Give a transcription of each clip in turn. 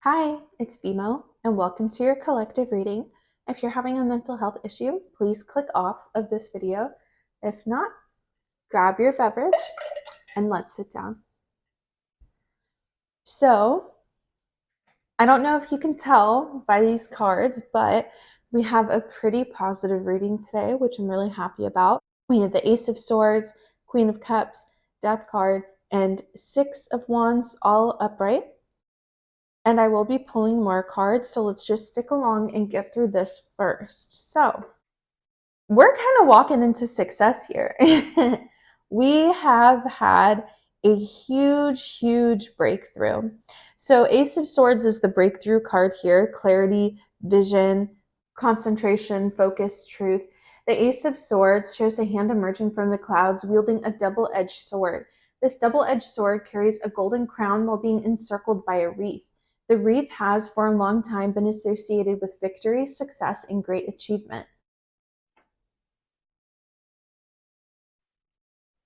Hi, it's BMO, and welcome to your collective reading. If you're having a mental health issue, please click off of this video. If not, grab your beverage and let's sit down. So, I don't know if you can tell by these cards, but we have a pretty positive reading today, which I'm really happy about. We have the Ace of Swords, Queen of Cups, Death card, and Six of Wands all upright. And I will be pulling more cards, so let's just stick along and get through this first. So, we're kind of walking into success here. We have had a huge breakthrough. So, Ace of Swords is the breakthrough card here: clarity, vision, concentration, focus, truth. The Ace of Swords shows a hand emerging from the clouds wielding a double edged sword. This double edged sword carries a golden crown while being encircled by a wreath. The wreath has for a long time been associated with victory, success, and great achievement.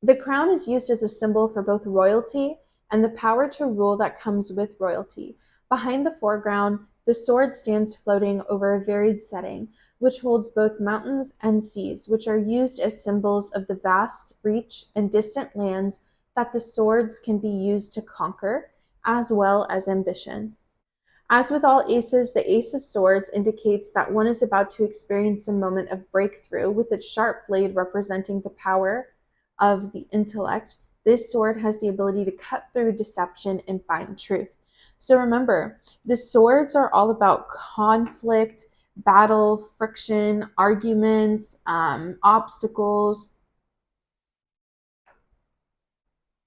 The crown is used as a symbol for both royalty and the power to rule that comes with royalty. Behind the foreground, the sword stands floating over a varied setting, which holds both mountains and seas, which are used as symbols of the vast reach and distant lands that the swords can be used to conquer, as well as ambition. As with all aces, the Ace of Swords indicates that one is about to experience a moment of breakthrough, with its sharp blade representing the power of the intellect. This sword has the ability to cut through deception and find truth. So remember, the swords are all about conflict, battle, friction, arguments, obstacles.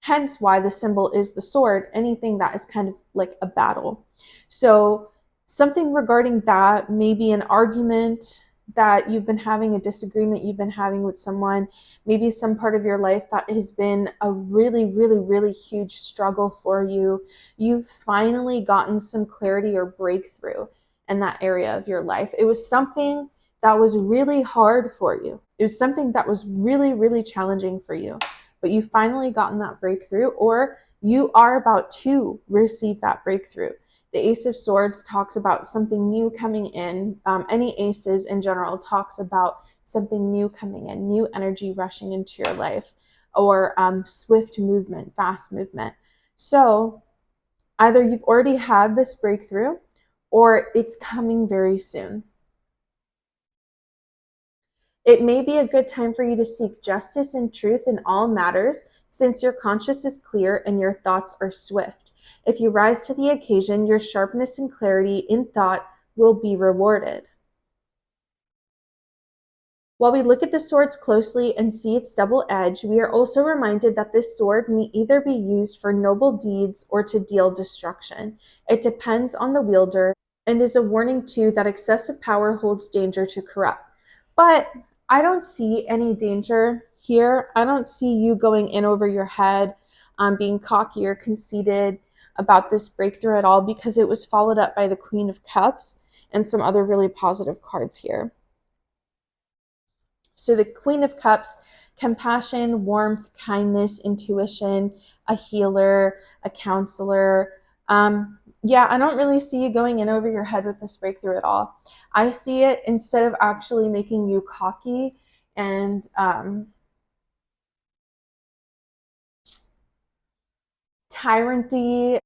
Hence why the symbol is the sword, anything that is kind of like a battle. So something regarding that, maybe an argument that you've been having, a disagreement you've been having with someone, maybe some part of your life that has been a really huge struggle for you. You've finally gotten some clarity or breakthrough in that area of your life. It was something that was really hard for you. It was something that was really challenging for you, but you've finally gotten that breakthrough, or you are about to receive that breakthrough. The Ace of Swords talks about something new coming in. Any aces in general talks about something new coming in, new energy rushing into your life, or swift movement, fast movement. So either you've already had this breakthrough or it's coming very soon. It may be a good time for you to seek justice and truth in all matters, since your conscience is clear and your thoughts are swift. If you rise to the occasion, your sharpness and clarity in thought will be rewarded. While we look at the swords closely and see its double edge, we are also reminded that this sword may either be used for noble deeds or to deal destruction. It depends on the wielder and is a warning too that excessive power holds danger to corrupt. But I don't see any danger here. I don't see you going in over your head, being cocky or conceited about this breakthrough at all, because it was followed up by the Queen of Cups and some other really positive cards here. So the Queen of Cups: compassion, warmth, kindness, intuition, a healer, a counselor. Yeah, I don't really see you going in over your head with this breakthrough at all. I see it, instead of actually making you cocky and tyranny,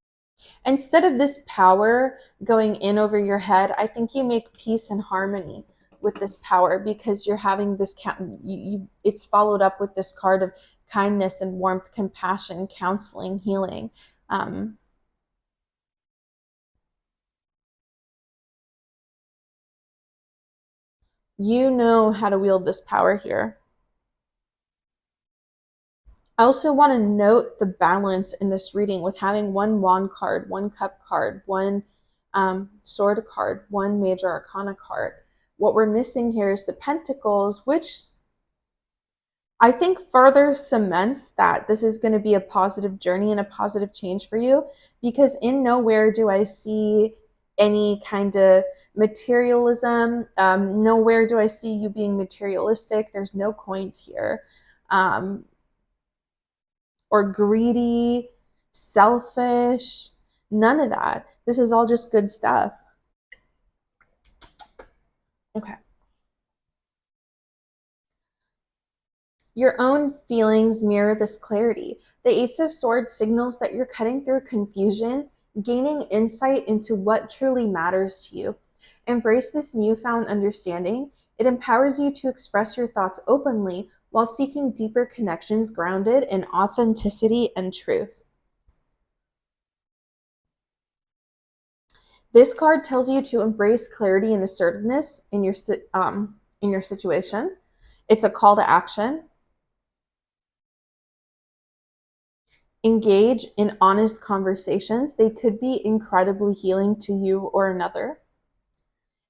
instead of this power going in over your head, I think you make peace and harmony with this power, because you're having this it's followed up with this card of kindness and warmth, compassion, counseling, healing. um, you know how to wield this power here. I also want to note the balance in this reading, with having one wand card, one cup card, one sword card, one major arcana card. What we're missing here is the pentacles, which I think further cements that this is going to be a positive journey and a positive change for you, because in nowhere do I see any kind of materialism. Nowhere do I see you being materialistic. There's no coins here. Or greedy, selfish, none of that. This is all just good stuff. Okay. Your own feelings mirror this clarity. The Ace of Swords signals that you're cutting through confusion, gaining insight into what truly matters to you. Embrace this newfound understanding. It empowers you to express your thoughts openly while seeking deeper connections grounded in authenticity and truth. This card tells you to embrace clarity and assertiveness in your situation. It's a call to action. Engage in honest conversations. They could be incredibly healing to you or another.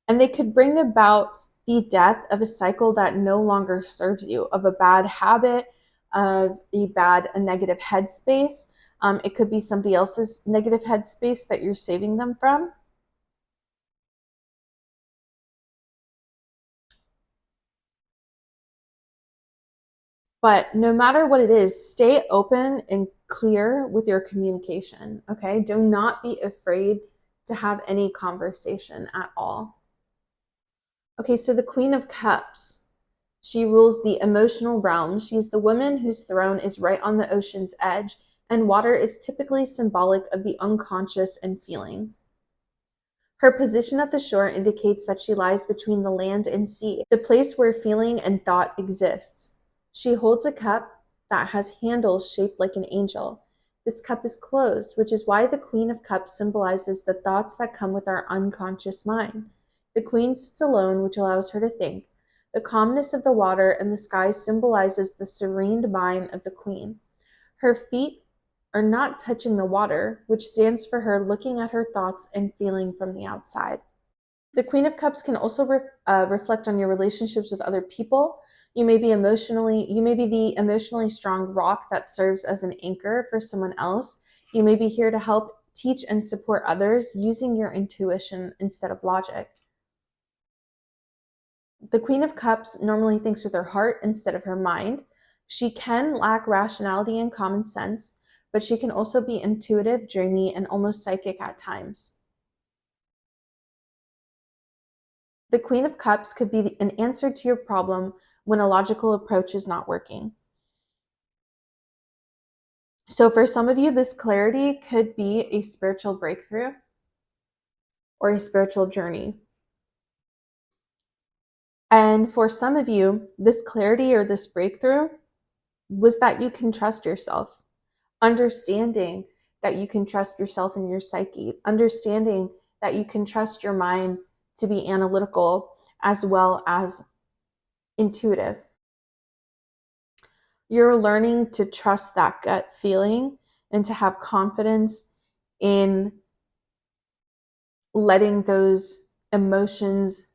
And they could bring about the death of a cycle that no longer serves you, of a bad habit, of a negative headspace. It could be somebody else's negative headspace that you're saving them from. But no matter what it is, stay open and clear with your communication, okay? Do not be afraid to have any conversation at all. Okay, so the Queen of Cups, she rules the emotional realm. She's the woman whose throne is right on the ocean's edge, and water is typically symbolic of the unconscious and feeling. Her position at the shore indicates that she lies between the land and sea, the place where feeling and thought exists. She holds a cup that has handles shaped like an angel. This cup is closed, which is why the Queen of Cups symbolizes the thoughts that come with our unconscious mind. The Queen sits alone, which allows her to think. The calmness of the water and the sky symbolizes the serene mind of the Queen. Her feet are not touching the water, which stands for her looking at her thoughts and feeling from the outside. The Queen of Cups can also reflect on your relationships with other people. You may be the emotionally strong rock that serves as an anchor for someone else. You may be here to help teach and support others using your intuition instead of logic. The Queen of Cups normally thinks with her heart instead of her mind. She can lack rationality and common sense, but she can also be intuitive, dreamy, and almost psychic at times. The Queen of Cups could be an answer to your problem when a logical approach is not working. So, for some of you, this clarity could be a spiritual breakthrough or a spiritual journey. And for some of you, this clarity or this breakthrough was that you can trust yourself, understanding that you can trust yourself and your psyche, understanding that you can trust your mind to be analytical as well as intuitive. You're learning to trust that gut feeling and to have confidence in letting those emotions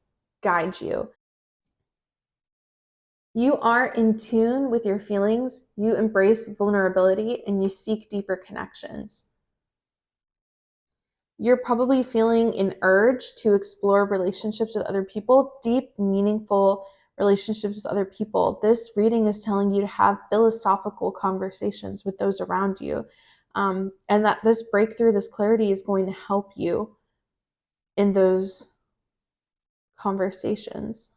guide you. You are in tune with your feelings, you embrace vulnerability, and you seek deeper connections. You're probably feeling an urge to explore relationships with other people, deep, meaningful relationships with other people. This reading is telling you to have philosophical conversations with those around you. And that this breakthrough, this clarity is going to help you in those conversations.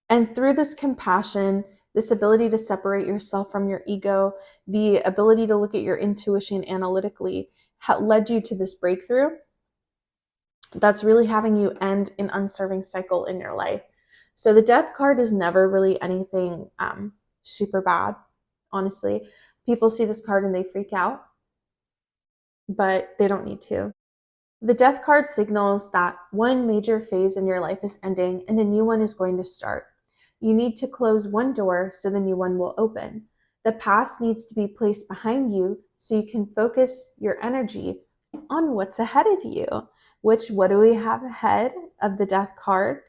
And through this compassion, this ability to separate yourself from your ego, the ability to look at your intuition analytically, led you to this breakthrough that's really having you end an unserving cycle in your life. So the death card is never really anything super bad, honestly. People see this card and they freak out, but they don't need to. The death card signals that one major phase in your life is ending and a new one is going to start. You need to close one door so the new one will open. The past needs to be placed behind you so you can focus your energy on what's ahead of you. What do we have ahead of the death card?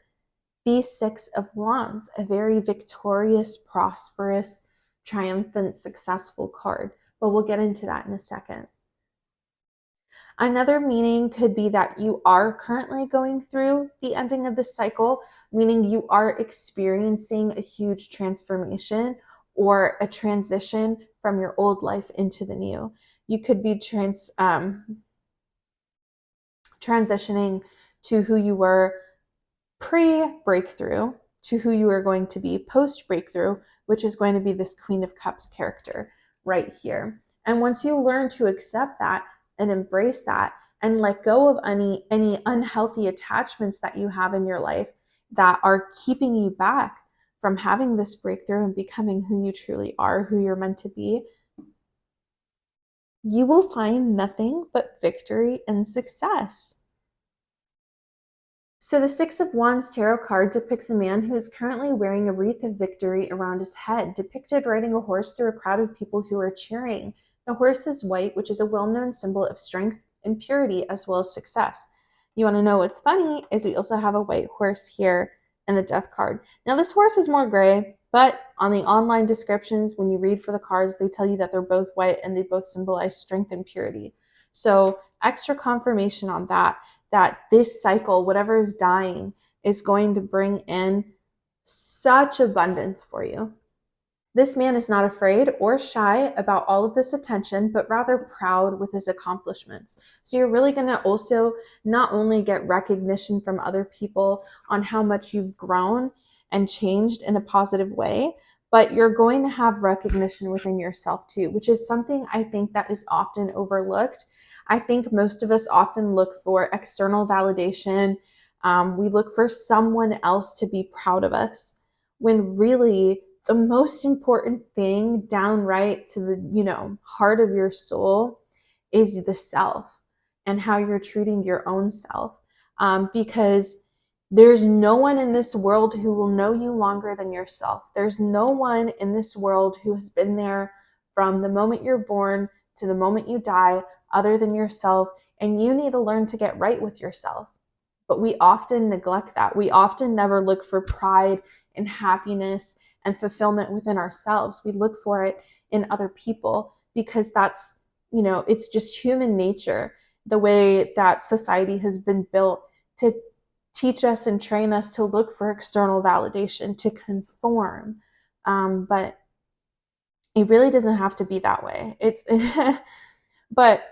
The Six of Wands, a very victorious, prosperous, triumphant, successful card. But we'll get into that in a second. Another meaning could be that you are currently going through the ending of the cycle, meaning you are experiencing a huge transformation or a transition from your old life into the new. You could be transitioning to who you were pre-breakthrough to who you are going to be post-breakthrough, which is going to be this Queen of Cups character right here. And once you learn to accept that and embrace that and let go of any unhealthy attachments that you have in your life that are keeping you back from having this breakthrough and becoming who you truly are, who you're meant to be, you will find nothing but victory and success. So the Six of Wands tarot card depicts a man who is currently wearing a wreath of victory around his head, depicted riding a horse through a crowd of people who are cheering. The horse is white, which is a well-known symbol of strength and purity as well as success. You want to know what's funny is we also have a white horse here in the Death card. Now this horse is more gray, but on the online descriptions, when you read for the cards, they tell you that they're both white and they both symbolize strength and purity. So extra confirmation on that this cycle, whatever is dying, is going to bring in such abundance for you. This man is not afraid or shy about all of this attention, but rather proud with his accomplishments. So you're really going to also not only get recognition from other people on how much you've grown and changed in a positive way, but you're going to have recognition within yourself too, which is something I think that is often overlooked. I think most of us often look for external validation. We look for someone else to be proud of us, when really the most important thing, downright to the heart of your soul, is the self and how you're treating your own self. Because there's no one in this world who will know you longer than yourself. There's no one in this world who has been there from the moment you're born to the moment you die other than yourself. And you need to learn to get right with yourself. But we often neglect that. We often never look for pride and happiness and fulfillment within ourselves. We look for it in other people because that's, it's just human nature, the way that society has been built to teach us and train us to look for external validation, to conform. But it really doesn't have to be that way. But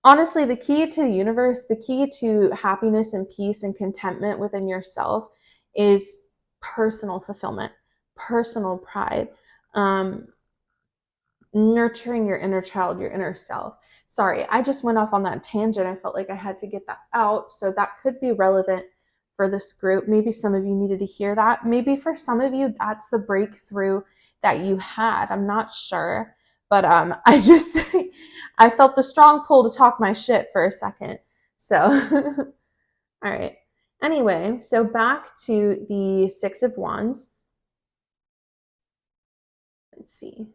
honestly, the key to the universe, the key to happiness and peace and contentment within yourself is personal fulfillment, personal pride, nurturing your inner child, your inner self. Sorry, I just went off on that tangent. I felt like I had to get that out. So that could be relevant for this group. Maybe some of you needed to hear that. Maybe for some of you, that's the breakthrough that you had. I'm not sure. But I felt the strong pull to talk my shit for a second. So, all right. Anyway, so back to the Six of Wands. Let's see.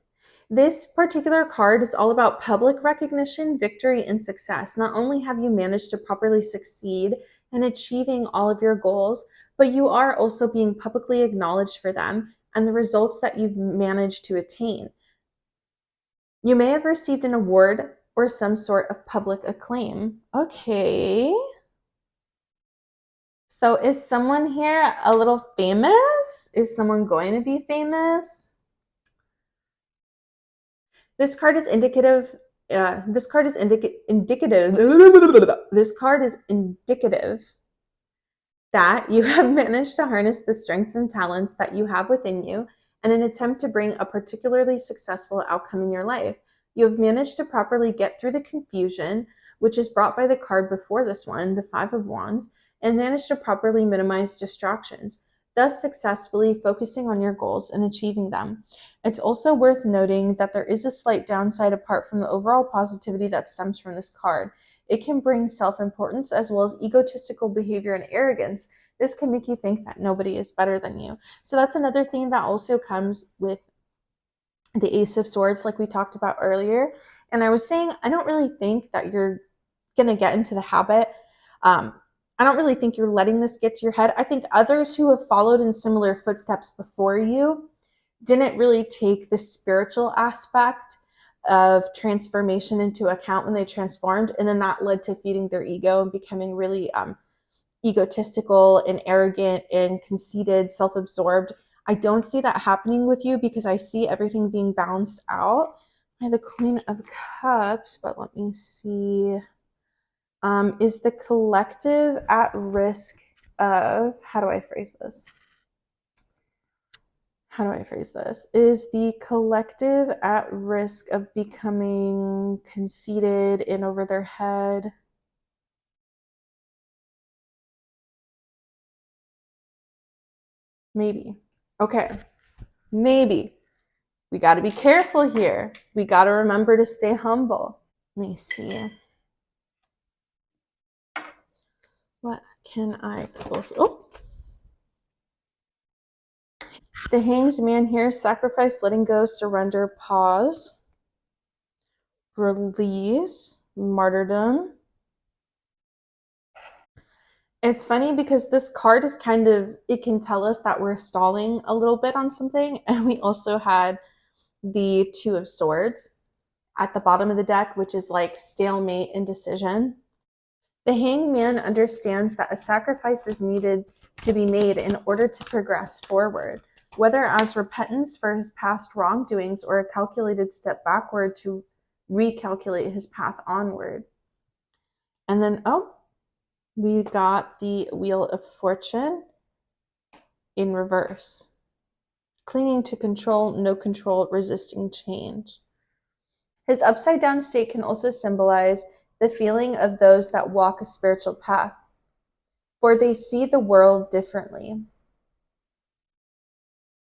This particular card is all about public recognition, victory, and success. Not only have you managed to properly succeed in achieving all of your goals, but you are also being publicly acknowledged for them and the results that you've managed to attain. You may have received an award or some sort of public acclaim. Okay. So is someone here a little famous? Is someone going to be famous? This card is indicative. This card is indicative. This card is indicative that you have managed to harness the strengths and talents that you have within you in an attempt to bring a particularly successful outcome in your life. You have managed to properly get through the confusion, which is brought by the card before this one, the Five of Wands, and managed to properly minimize distractions, thus successfully focusing on your goals and achieving them. It's also worth noting that there is a slight downside apart from the overall positivity that stems from this card. It can bring self-importance as well as egotistical behavior and arrogance. This can make you think that nobody is better than you. So that's another thing that also comes with the Ace of Swords, like we talked about earlier. And I was saying, I don't really think that you're going to get into the habit. I don't really think you're letting this get to your head. I think others who have followed in similar footsteps before you didn't really take the spiritual aspect of transformation into account when they transformed. And then that led to feeding their ego and becoming really egotistical and arrogant and conceited, self-absorbed. I don't see that happening with you because I see everything being balanced out by the Queen of Cups. But let me see. Is the collective at risk of, how do I phrase this? Is the collective at risk of becoming conceited in over their head? Maybe. Okay. Maybe. We got to be careful here. We got to remember to stay humble. Let me see. What can I pull? Oh, the Hanged Man here: sacrifice, letting go, surrender, pause, release, martyrdom. It's funny because this card is kind of, it can tell us that we're stalling a little bit on something. And we also had the Two of Swords at the bottom of the deck, which is like stalemate, indecision. The Hanged Man understands that a sacrifice is needed to be made in order to progress forward, whether as repentance for his past wrongdoings or a calculated step backward to recalculate his path onward. And then, oh, we got the Wheel of Fortune in reverse. Clinging to control, no control, resisting change. His upside down state can also symbolize the feeling of those that walk a spiritual path, for they see the world differently.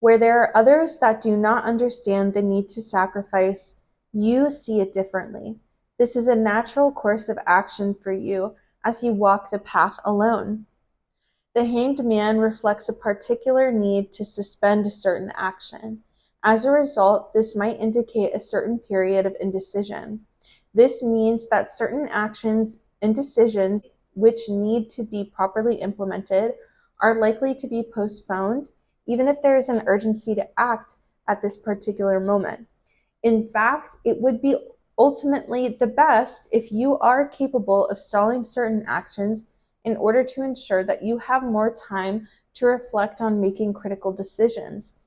Where there are others that do not understand the need to sacrifice, you see it differently. This is a natural course of action for you as you walk the path alone. The Hanged Man reflects a particular need to suspend a certain action. As a result, this might indicate a certain period of indecision. This means that certain actions and decisions which need to be properly implemented are likely to be postponed, even if there is an urgency to act at this particular moment. In fact, it would be ultimately the best if you are capable of stalling certain actions in order to ensure that you have more time to reflect on making critical decisions.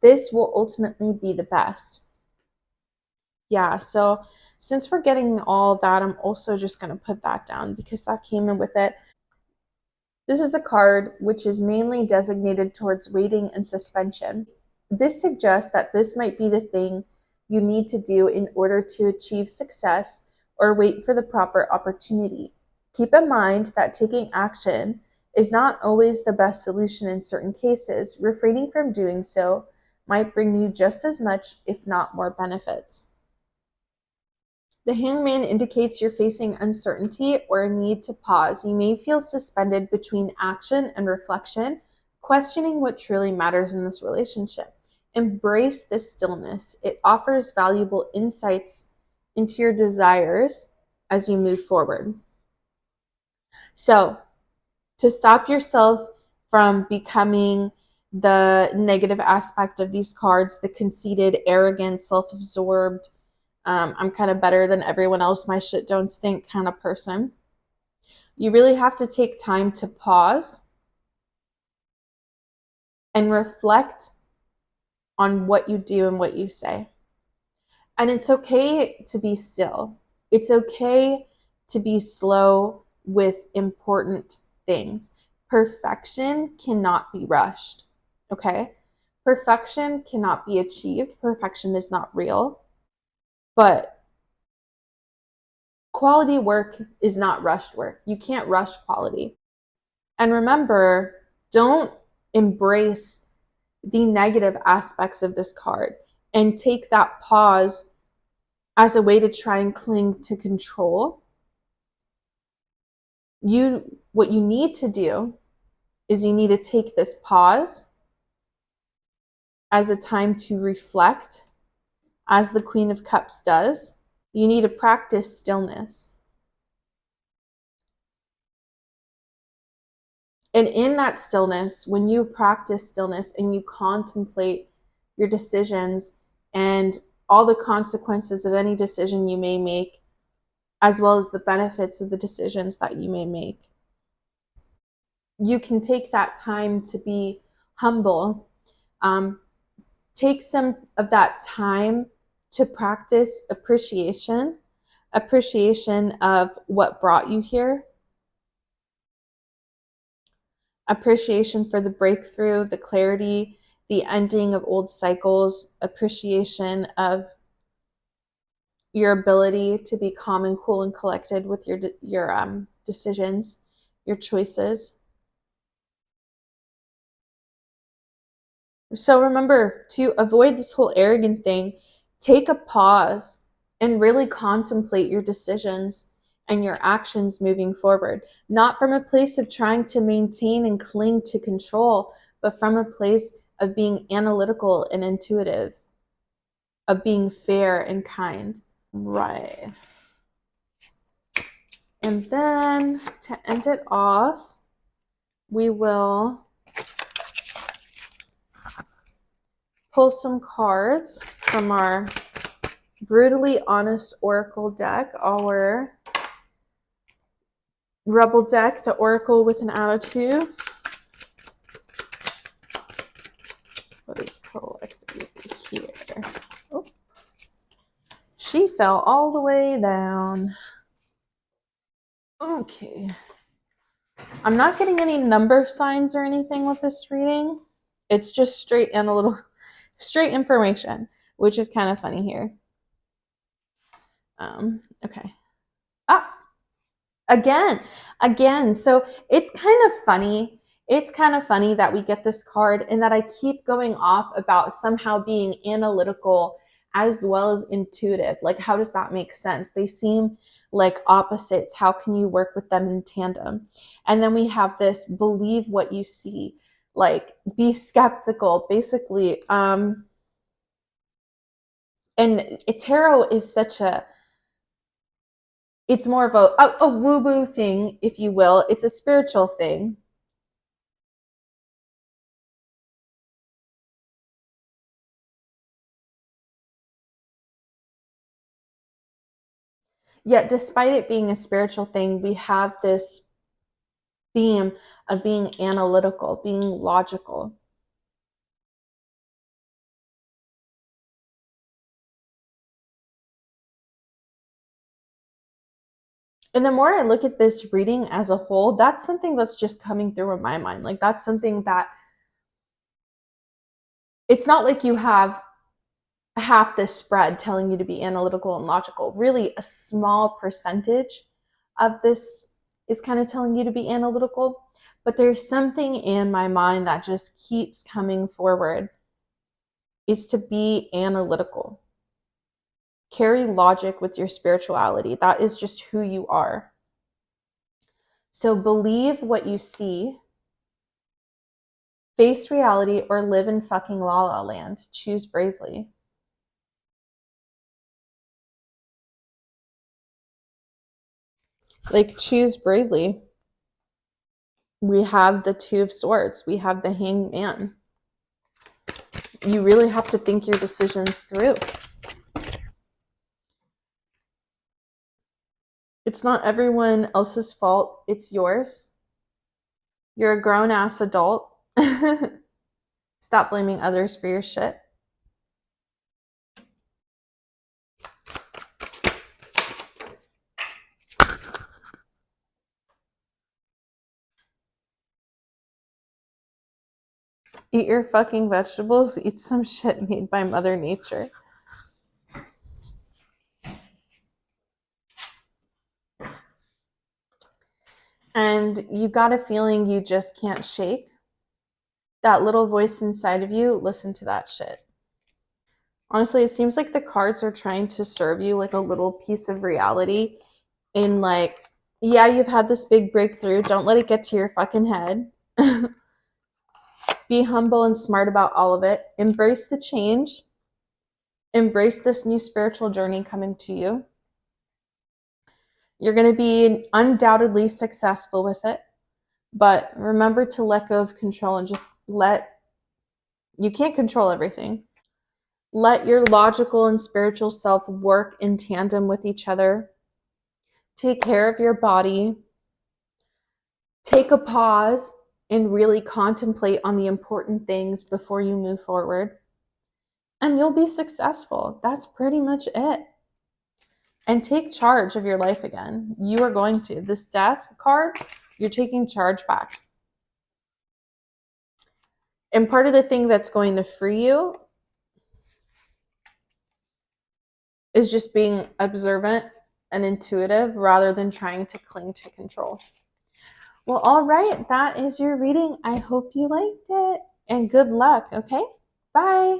This will ultimately be the best. Yeah, so since we're getting all that, I'm also just going to put that down because that came in with it. This is a card which is mainly designated towards waiting and suspension. This suggests that this might be the thing you need to do in order to achieve success or wait for the proper opportunity. Keep in mind that taking action is not always the best solution in certain cases. Refraining from doing so might bring you just as much, if not more, benefits. The hangman indicates you're facing uncertainty or a need to pause. You may feel suspended between action and reflection, questioning what truly matters in this relationship. Embrace this stillness. It offers valuable insights into your desires as you move forward. So, to stop yourself from becoming the negative aspect of these cards, the conceited, arrogant, self-absorbed, I'm kind of better than everyone else, my shit don't stink kind of person. You really have to take time to pause and reflect on what you do and what you say. And it's okay to be still. It's okay to be slow with important things. Perfection cannot be rushed, okay? Perfection cannot be achieved. Perfection is not real. But quality work is not rushed work. You can't rush quality. And remember, don't embrace the negative aspects of this card and take that pause as a way to try and cling to control. What you need to do is you need to take this pause as a time to reflect, as the Queen of Cups does. You need to practice stillness. And in that stillness, when you practice stillness and you contemplate your decisions and all the consequences of any decision you may make, as well as the benefits of the decisions that you may make, you can take that time to be humble, Take some of that time to practice appreciation of what brought you here, appreciation for the breakthrough, the clarity, the ending of old cycles, appreciation of your ability to be calm and cool and collected with your decisions, your choices. So remember, to avoid this whole arrogant thing, take a pause and really contemplate your decisions and your actions moving forward, not from a place of trying to maintain and cling to control, but from a place of being analytical and intuitive, of being fair and kind. Right. And then to end it off, we will pull some cards from our Brutally Honest Oracle deck, our Rebel deck, the Oracle with an Attitude. What is collected here? Oh, she fell all the way down. Okay. I'm not getting any number signs or anything with this reading. It's just straight information, which is kind of funny here. Okay. Ah, again. So it's kind of funny. It's kind of funny that we get this card and that I keep going off about somehow being analytical as well as intuitive. Like, how does that make sense? They seem like opposites. How can you work with them in tandem? And then we have this believe what you see, like be skeptical, basically. And tarot is such a, it's more of a woo-woo thing, if you will. It's a spiritual thing. Yet, despite it being a spiritual thing, we have this theme of being analytical, being logical. And the more I look at this reading as a whole, that's something that's just coming through in my mind. Like, that's something that it's not like you have half this spread telling you to be analytical and logical. Really, a small percentage of this is kind of telling you to be analytical. But there's something in my mind that just keeps coming forward, is to be analytical. Carry logic with your spirituality. That is just who you are. So believe what you see, face reality, or live in fucking la la land. Choose bravely. Like, choose bravely. We have the Two of Swords. We have the Hanged Man. You really have to think your decisions through. It's not everyone else's fault. It's yours. You're a grown-ass adult. Stop blaming others for your shit. Eat your fucking vegetables. Eat some shit made by Mother Nature. And you got a feeling you just can't shake. That little voice inside of you, listen to that shit. Honestly, it seems like the cards are trying to serve you like a little piece of reality in like, yeah, you've had this big breakthrough. Don't let it get to your fucking head. Be humble and smart about all of it. Embrace the change. Embrace this new spiritual journey coming to you. You're going to be undoubtedly successful with it. But remember to let go of control and just you can't control everything. Let your logical and spiritual self work in tandem with each other. Take care of your body. Take a pause and really contemplate on the important things before you move forward. And you'll be successful. That's pretty much it. And take charge of your life again. You are going to. This death card, you're taking charge back. And part of the thing that's going to free you is just being observant and intuitive rather than trying to cling to control. Well, all right, that is your reading. I hope you liked it and good luck, okay? Bye.